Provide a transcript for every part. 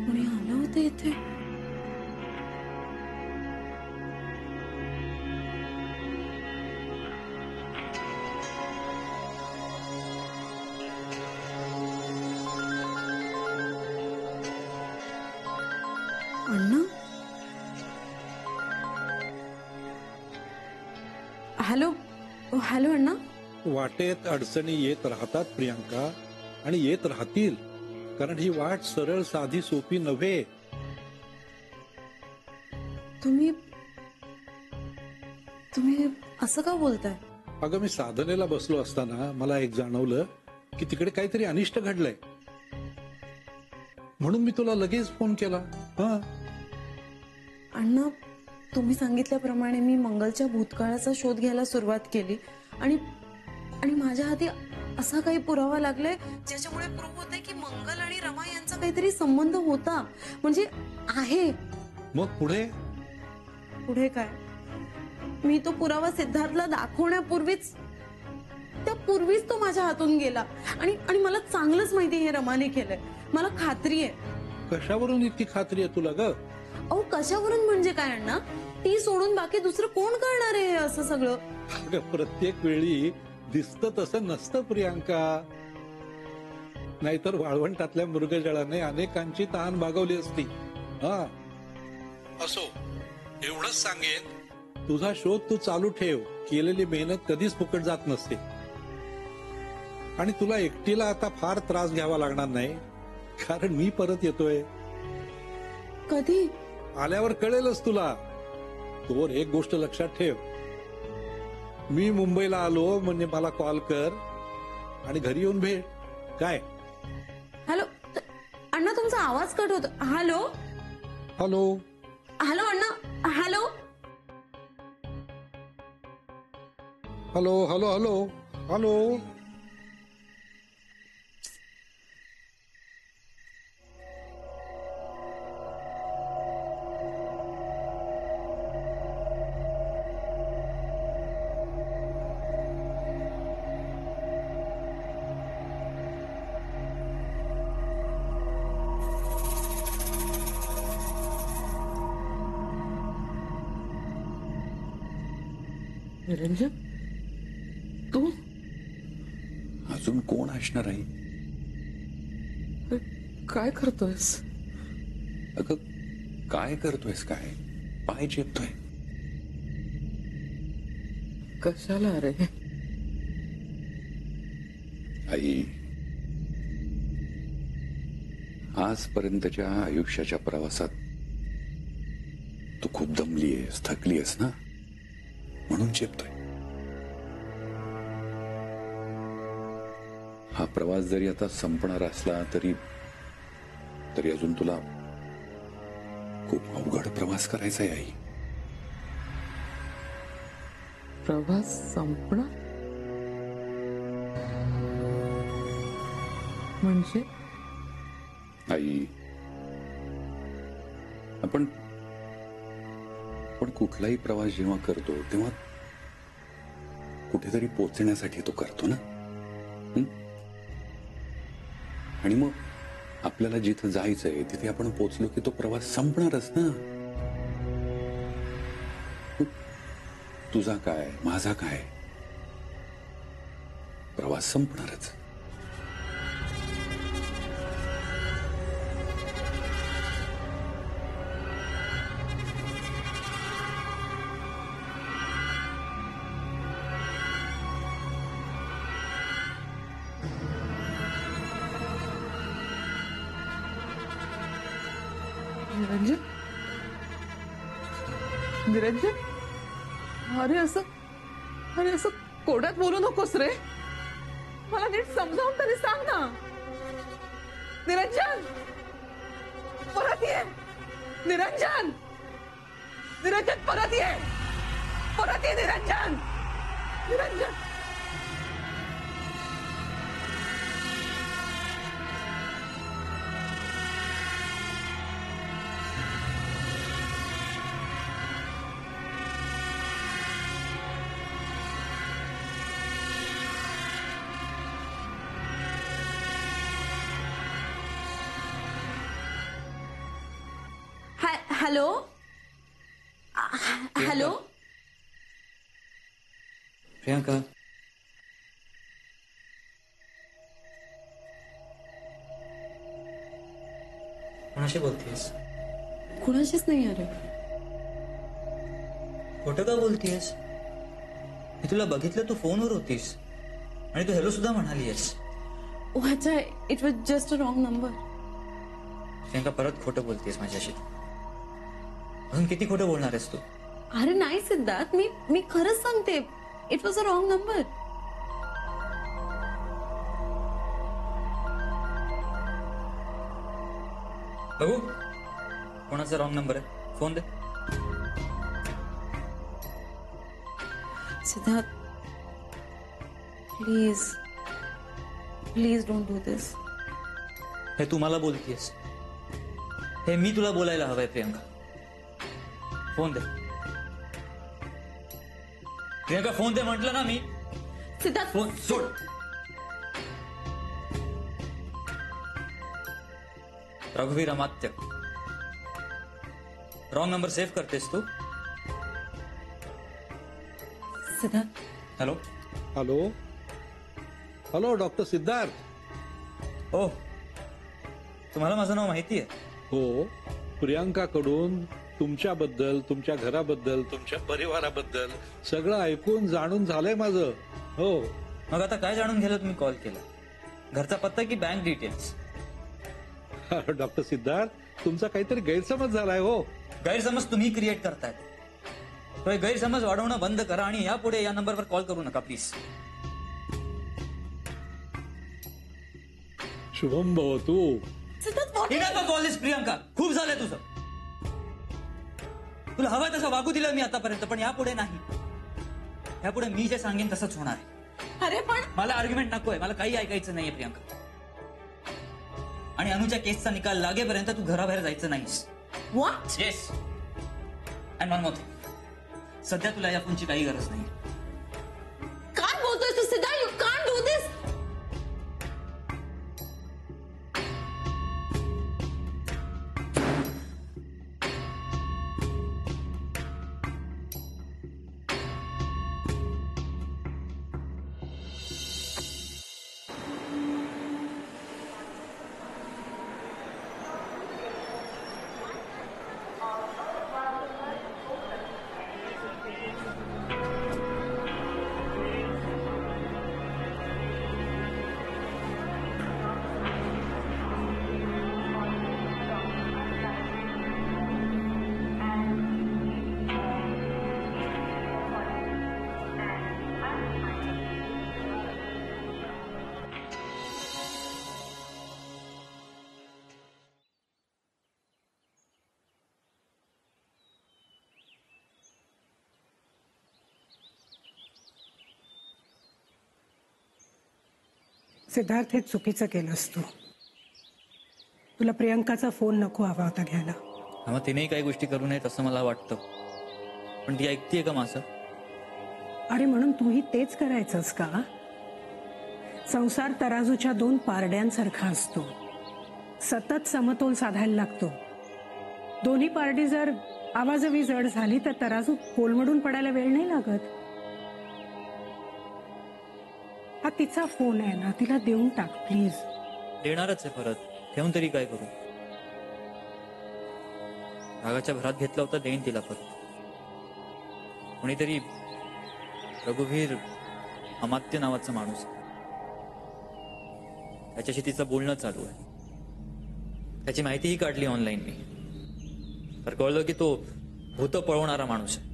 कोणी आलं होतं इथे? अण्णा? हॅलो. हॅलो अण्णा. वाटेत अडचणी येत राहतात प्रियांका, आणि येत राहतील, कारण ही वाट सरळ साधी सोपी नव्हे. तुम्ही तुम्ही असं का बोलताय? अगं, मी साधनेला बसलो असताना मला एक जाणवलं की तिकडे काहीतरी अनिष्ट घडलंय. म्हणून मी तुला लगेच फोन केला. अण्णा, तुम्ही सांगितल्याप्रमाणे मी मंगलच्या भूतकाळाचा शोध घ्यायला सुरुवात केली आणि माझ्या हाती असा काही पुरावा लागलाय ज्याच्यामुळे प्रूव्ह होतंय की मंगल आणि रमा यांचा काहीतरी संबंध होता, म्हणजे आहे. मग पुढे? पुढे काय? मी तो पुरावा सिद्धार्थला दाखवण्यापूर्वीच तो माझ्या हातून गेला. आणि मला चांगलंच माहिती हे रमाने केलंय. मला खात्री आहे. कशावरून इतकी खात्री आहे तुला ग? अहो, कशावरून म्हणजे काय अण्णा? ती सोडून बाकी दुसरं कोण करणार आहे असं सगळं? अगं, प्रत्येक वेळी दिसतं तसं नसतं प्रियांका. नाहीतर वाळवंटातल्या मृगजळाने अनेकांची तहान भागवली असती. असो, एवढंच सांगेन, तुझा शोध तू चालू ठेव. केलेली मेहनत कधीच फुकट जात नसते. आणि तुला एकटीला आता फार त्रास घ्यावा लागणार नाही, कारण मी परत येतोय. कधी? आल्यावर कळेलच तुला. तोवर एक गोष्ट लक्षात ठेव, मी मुंबईला आलो म्हणजे मला कॉल कर आणि घरी येऊन भेट. काय? हॅलो अण्णा, तुमचा आवाज कट होतो. हॅलो हॅलो हॅलो अण्णा. Hello hello hello hello hello. Niranjan, तू अजून कोण असणार आहे? काय करतोयस? अगं, काय करतोयस? काय पाय चेपतोय? कशाला रे? आई, आजपर्यंतच्या आयुष्याच्या प्रवासात तू खूप दमलीयस, थकलीयस ना, म्हणून चेपतोय. हा प्रवास जरी आता संपणार असला तरी अजून तुला खूप अवघड प्रवास करायचा आहे आई. प्रवास संपणार म्हणजे? आई, आपण कुठलाही प्रवास जेव्हा करतो तेव्हा कुठेतरी पोहोचण्यासाठी तो करतो ना. आणि मग आपल्याला जिथं जायचंय तिथे आपण पोहोचलो की तो प्रवास संपणारच ना. तुझा काय, माझा काय, प्रवास संपणारच. निरंजन, निरंजन, अरे असं कोड्यात बोलू नकोस रे. मला नीट समजावून तरी सांग ना. निरंजन, परत ये. निरंजन, निरंजन, परत ये. परत ये निरंजन. निरंजन, हॅलो हॅलो प्रियांका कोणाशी बोलतीयस? कुणाशीच नाही अरे. खोटं का बोलतीयस? मी तुला बघितलं, तू फोनवर होतीस आणि तू हॅलो सुद्धा म्हणालीयस. ओ अच्छा, it was just a wrong number. Priyanka परत खोटं बोलतीयस माझ्याशी. अजून किती खोटं बोलणार आहेस तू? अरे नाही सिद्धार्थ, मी खरंच सांगते, it was a wrong number. बघू कोणाचा रॉंग नंबर आहे, फोन दे. Siddharth please please don't do this. हे तू मला बोलतीयस, हे मी तुला बोलायला हवंय प्रियांका. फोन दे प्रियांका, फोन दे म्हटलं ना मी. सिद्धार्थ फोन सोड. रघुवीर अमात्य, रॉंग नंबर सेव्ह करतेस तू? Siddharth hello hello hello doctor Siddharth. हो, तुम्हाला माझं नाव माहिती आहे? हो, प्रियांकाकडून तुमच्याबद्दल, तुमच्या घराबद्दल, तुमच्या परिवाराबद्दल सगळं ऐकून जाणून झालंय माझं. हो. मग आता काय जाणून घ्यायला तुम्ही कॉल केला? घरचा पत्ता की बँक डिटेल्स? डॉक्टर सिद्धार्थ, तुमचा काहीतरी गैरसमज झालाय हो. गैरसमज तुम्ही क्रिएट करतायत. तो गैरसमज वाढवणं बंद करा आणि यापुढे या नंबरवर कॉल करू नका प्लीज. शुभम भवतु. सिद्धार्थ what? कॉल दिस प्रियांका, खूप झालंय तुझं. तुला हवंय तसं वागू दिलं मी आतापर्यंत, पण यापुढे नाही. यापुढे मी जे सांगेन तसंच होणार आहे. अरे पण मला आर्ग्युमेंट नकोय, मला काही ऐकायचं नाहीये प्रियांका. आणि अनुच्या केसचा निकाल लागेपर्यंत तू घराबाहेर जायचं नाहीस. What? Yes. And one more thing, सध्या तुला या फोनची काही गरज नाही. काय बोलतोय तू सिद्धार्थ? यू कांट डू दिस. सिद्धार्थ, हे चुकीचं केलंस तू. तुला प्रियंकाचा फोन नको हवा होता घ्यायला. मग तिनेही काही गोष्टी करू नयेत असं मला वाटतं, पण ती ऐकतीये का माझं? अरे म्हणून तूही तेच करायचंस का? संसार तराजूच्या दोन पारड्यांसारखा असतो. सतत समतोल साधायला लागतो. दोन्ही पारडी जर आवाजवी जड झाली तर तराजू कोलमडून पडायला वेळ नाही लागत. हा तिचा फोन आहे ना, तिला देऊन टाक प्लीज. देणारच आहे परत, ठेवून तरी काय करू? रागाच्या भरात घेतला होता, देईन तिला परत. कोणीतरी रघुवीर अमात्य नावाचा माणूस, त्याच्याशी तिचं बोलणं चालू आहे. त्याची माहितीही काढली ऑनलाईन मी, तर कळलं की तो भूत पळवणारा माणूस आहे.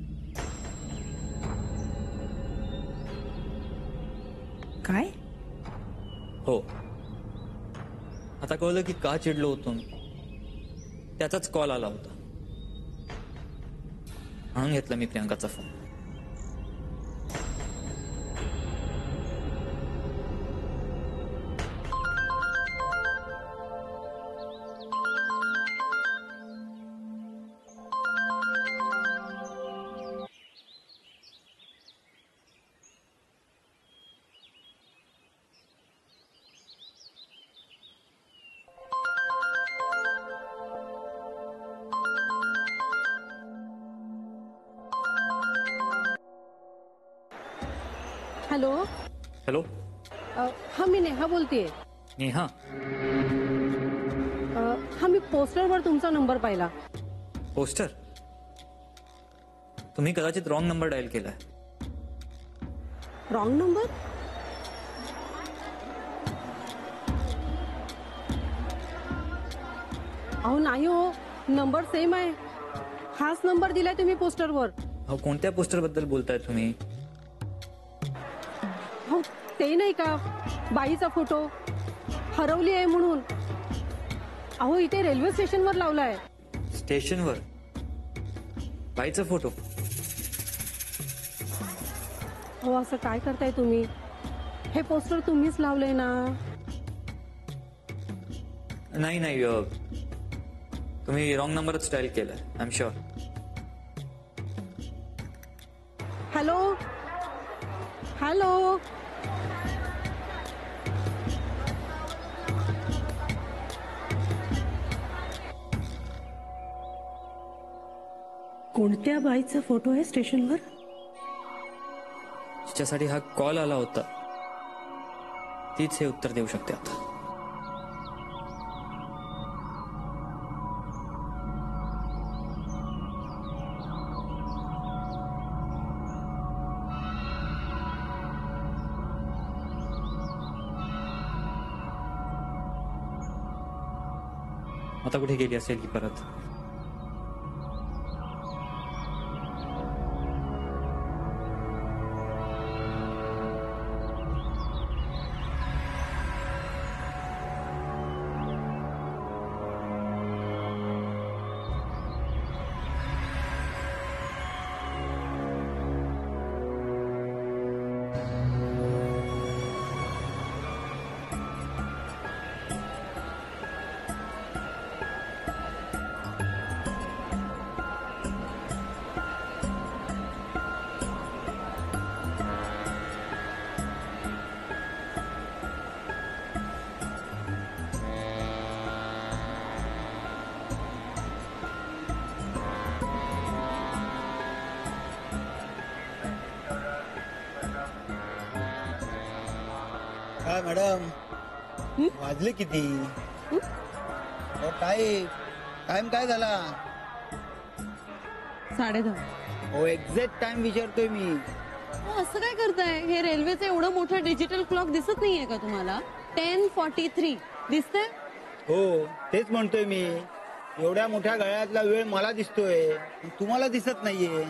काय? हो, आता कळलं की का चिडलो होतो मी. त्याचाच कॉल आला होता, म्हणून घेतला मी प्रियांकाचा फोन. हॅलो. हॅलो हा मी नेहा बोलतेय. नेहा. हा मी पोस्टरवर तुमचा नंबर पाहिला. पोस्टर. तुम्ही कदाचित रॉंग नंबर डायल केलाय. Wrong number. अहो नाही हो, नंबर सेम आहे. हाच नंबर दिलाय तुम्ही पोस्टरवर. अहो कोणत्या पोस्टर बद्दल बोलताय तुम्ही? हो ते नाही का, बाईचा फोटो हरवली आहे म्हणून. अहो इथे रेल्वे स्टेशनवर लावलाय. स्टेशनवर बाईचा फोटो? हो असं काय करताय तुम्ही? हे पोस्टर तुम्हीच लावलंय ना? नाही नाही तुम्ही रॉंग नंबरच डायल केलाय. I am sure. Hello hello. कोणत्या बाईचा फोटो आहे स्टेशनवर? तिच्यासाठी हा कॉल आला होता. तीच हे उत्तर देऊ शकते आता. आता कुठे गेली असेल की परत? काय मॅडम, वाजले किती? अहो, टाइम काय झाला? 10:30. हो एक्झॅक्ट टाइम विचारतोय मी. असं काय करताय? हे रेल्वेचं एवढं मोठं डिजिटल क्लॉक दिसत नाहीये का तुम्हाला? 10:43 दिसतंय? हो तेच म्हणतोय मी. एवढ्या मोठ्या गळ्यातला वेळ मला दिसतोय, तुम्हाला दिसत नाहीये.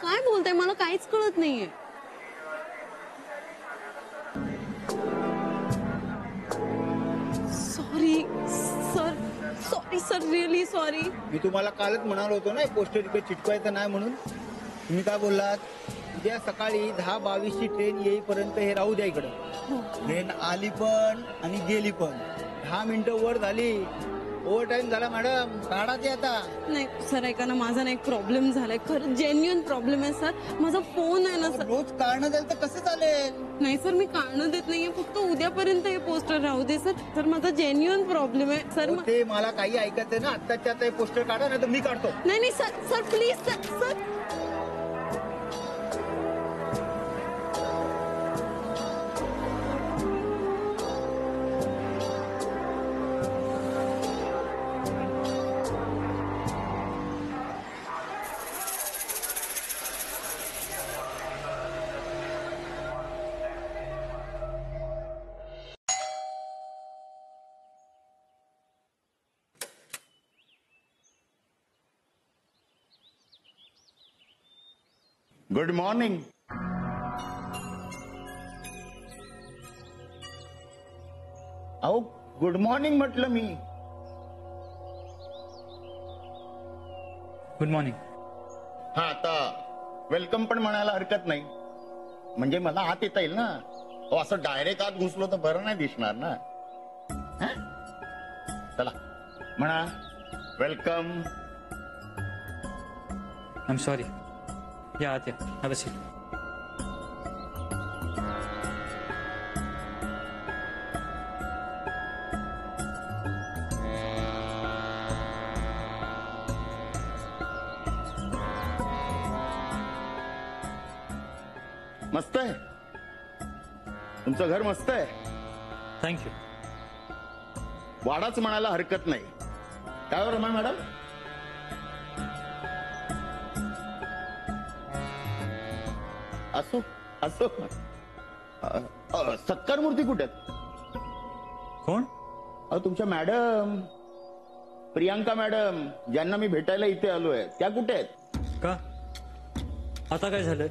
काय बोलताय? मला काहीच कळत नाहीये. Sorry sir, really sorry. मी तुम्हाला कालच म्हणालो होतो ना पोस्टर इकडे चिटकवायचं नाही म्हणून. तुम्ही काय बोललात? उद्या सकाळी 10:22 ची ट्रेन येईपर्यंत हे राहू द्या इकडं. ट्रेन आली पण आणि गेली पण. 10 मिनिटं वर झाली, ओव्हर टाइम झाला मॅडम. काढा ते आता. नाही सर, ऐका ना, माझा ना एक प्रॉब्लेम झालाय. खरं जेन्युइन प्रॉब्लेम आहे सर. माझा फोन आहे ना सर. रोज काढणं जाईल तर कसं चालेल? नाही सर, मी काढणं देत नाहीये. फक्त उद्यापर्यंत हे पोस्टर राहू दे सर. सर माझा जेन्युइन प्रॉब्लेम आहे सर. हो, ते मला काही ऐकायचंय ना. आत्ताच्या आता हे पोस्टर काढा, नाही तर मी काढतो. नाही नाही sir, sir please sir. Sir good morning. अहो गुड मॉर्निंग म्हटलं मी. Good morning. हा आता वेलकम पण म्हणायला हरकत नाही. म्हणजे मला आत येता येईल ना. हो असं डायरेक्ट आत घुसलो तर बरं नाही दिसणार ना. हं? चला म्हणा वेलकम. I am sorry. या आत या. आता शीट. मस्त आहे. तुमचं घर मस्त आहे, थँक्यू. वाडाच म्हणायला हरकत नाही. काय बरं रमा मॅडम? असो असो. सत्कार मूर्ती कुठे आहेत? कोण? अहो तुमच्या मॅडम, प्रियांका मॅडम, ज्यांना मी भेटायला इथे आलोय, त्या कुठे आहेत? का? आता काय झालंय?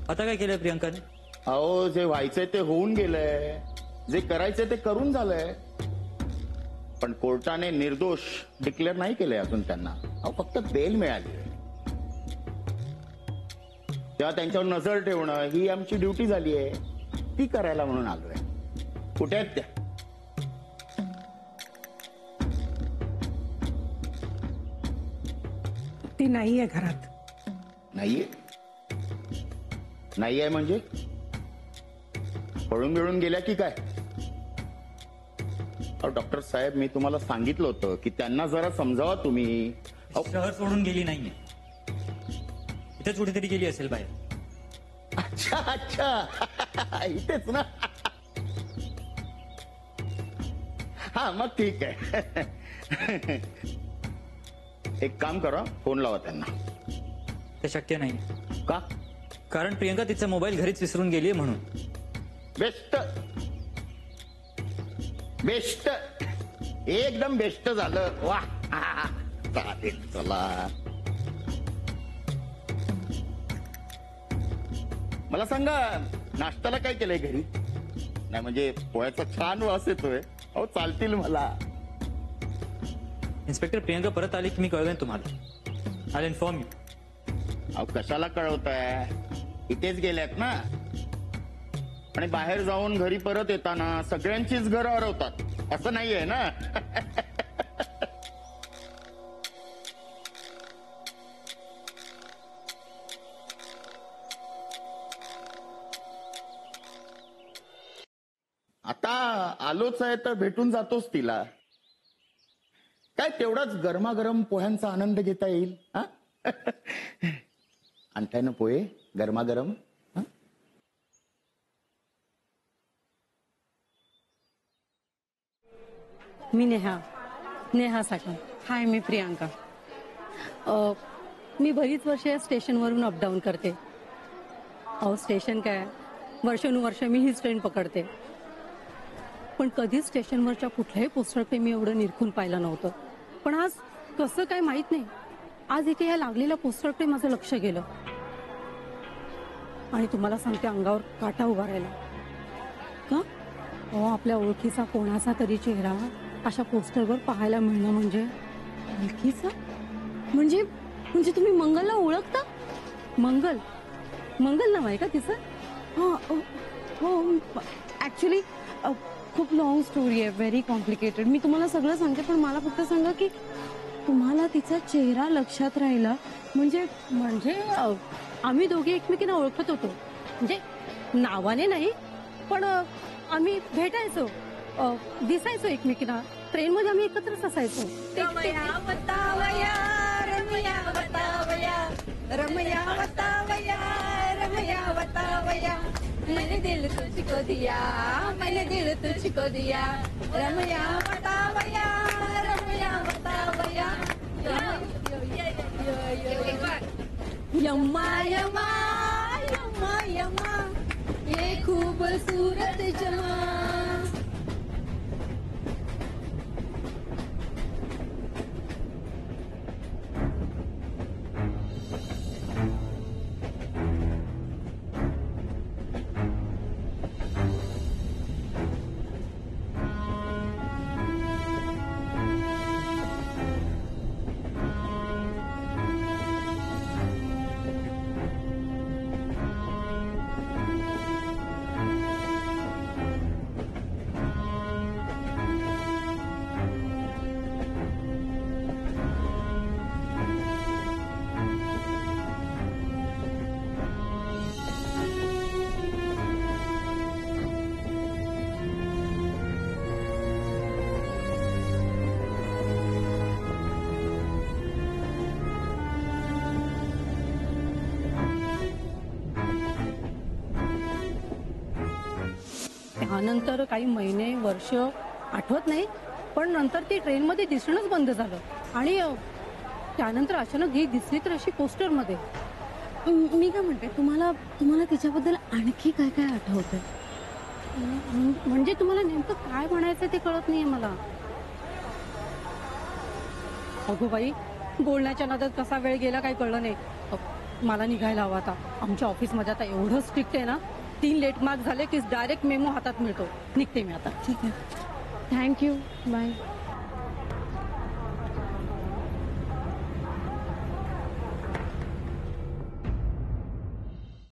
आता काय केलंय प्रियांकाने? अहो जे व्हायचंय ते होऊन गेलंय, जे करायचंय ते करून झालंय, पण कोर्टाने निर्दोष डिक्लेअर नाही केलंय अजून त्यांना. अहो फक्त बेल मिळाली. तेव्हा त्यांच्यावर नजर ठेवणं ही आमची ड्युटी झाली आहे, ती करायला म्हणून आलोय. कुठे आहेत त्या? ती नाहीये घरात. नाहीये? नाहीये म्हणजे पळून बिळून गेल्या की काय? अहो डॉक्टर साहेब, मी तुम्हाला सांगितलं होतं की त्यांना जरा समजावा तुम्ही. शहर सोडून गेली नाहीये, इथेच कुठेतरी गेली असेल बाहेर. अच्छा अच्छा, इथेच ना. हा मग ठीक आहे. एक काम करा, फोन लावा त्यांना. ते शक्य नाही. का? कारण प्रियंका तिचा मोबाईल घरीच विसरून गेलीये म्हणून. बेस्ट बेस्ट, एकदम बेस्ट झालं. वा चालेल, चला. मला सांगा, नाश्त्याला काय केलंय घरी? नाही म्हणजे पोह्याचा छान वास येतोय. अहो चालतील मला. इन्स्पेक्टर, प्रियंका परत आली की मी कळवेन तुम्हाला. I inform you. अहो कशाला कळवताय? इथेच गेल्यात ना. आणि बाहेर जाऊन घरी परत येताना सगळ्यांचीच घरं हरवतात असं नाहीये ना. आता आलोच आहे तर भेटून जातोच तिला. काय तेवढाच गरमागरम पोह्यांचा आनंद घेता येईल. हा आणताय ना पोहे गरमागरम? मी नेहा साठम. हाय, मी प्रियांका. मी बरीच वर्ष या स्टेशनवरून अपडाऊन करते. अहो स्टेशन काय, वर्षानुवर्ष मी हीच ट्रेन पकडते, पण कधीच स्टेशनवरच्या कुठल्याही पोस्टरकडे मी एवढं निरखून पाहिलं नव्हतं. पण आज कसं काय माहित नाही, आज इथे या लागलेल्या पोस्टरकडे माझं लक्ष गेलं आणि तुम्हाला सांगते, अंगावर काटा उभा राहिला. का? अहो आपल्या ओळखीचा कोणाचा तरी चेहरा अशा पोस्टरवर पाहायला मिळणं म्हणजे. ओळखीचा म्हणजे म्हणजे तुम्ही मंगलला ओळखता? मंगल नाव आहे का तिचं? हो, ऍक्च्युली खूप लॉंग स्टोरी आहे, व्हेरी कॉम्प्लिकेटेड. मी तुम्हाला सगळं सांगते, पण मला फक्त सांगा की तुम्हाला तिचा चेहरा लक्षात राहिला म्हणजे आम्ही दोघे एकमेकींना ओळखत होतो. म्हणजे नावाने नाही, पण आम्ही भेटायचो, दिसायचो एकमेकींना. ट्रेनमध्ये आम्ही एकत्रच असायचो. रमया बतावया, रमया बतावया, रमया बतावया, रमया बतावया. मैंने दिल तुझको दिया, मैंने दिल तुझको दिया. रमया बतावया, रमया बतावया. यम्मा यम्मा यम्मा यम्मा, ये खूबसूरत जमा. त्यानंतर काही महिने वर्ष आठवत नाही, पण नंतर ती ट्रेनमध्ये दिसणंच बंद झालं. आणि त्यानंतर अचानक ही दिसली तर अशी पोस्टरमध्ये. मी काय म्हणते, तुम्हाला तुम्हाला तिच्याबद्दल आणखी काय काय आठवतंय? म्हणजे तुम्हाला नेमकं काय म्हणायचं ते कळत नाहीये मला. अगो बाई, बोलण्याच्या नादात कसा वेळ गेला काही कळलं नाही. मला निघायला हवं आता. आमच्या ऑफिसमध्ये आता एवढं स्ट्रिक्ट आहे ना, 3 लेट मार्क झाले की डायरेक्ट मेमो हातात मिळतो. निघते मी आता. ठीक आहे, थँक्यू, बाय.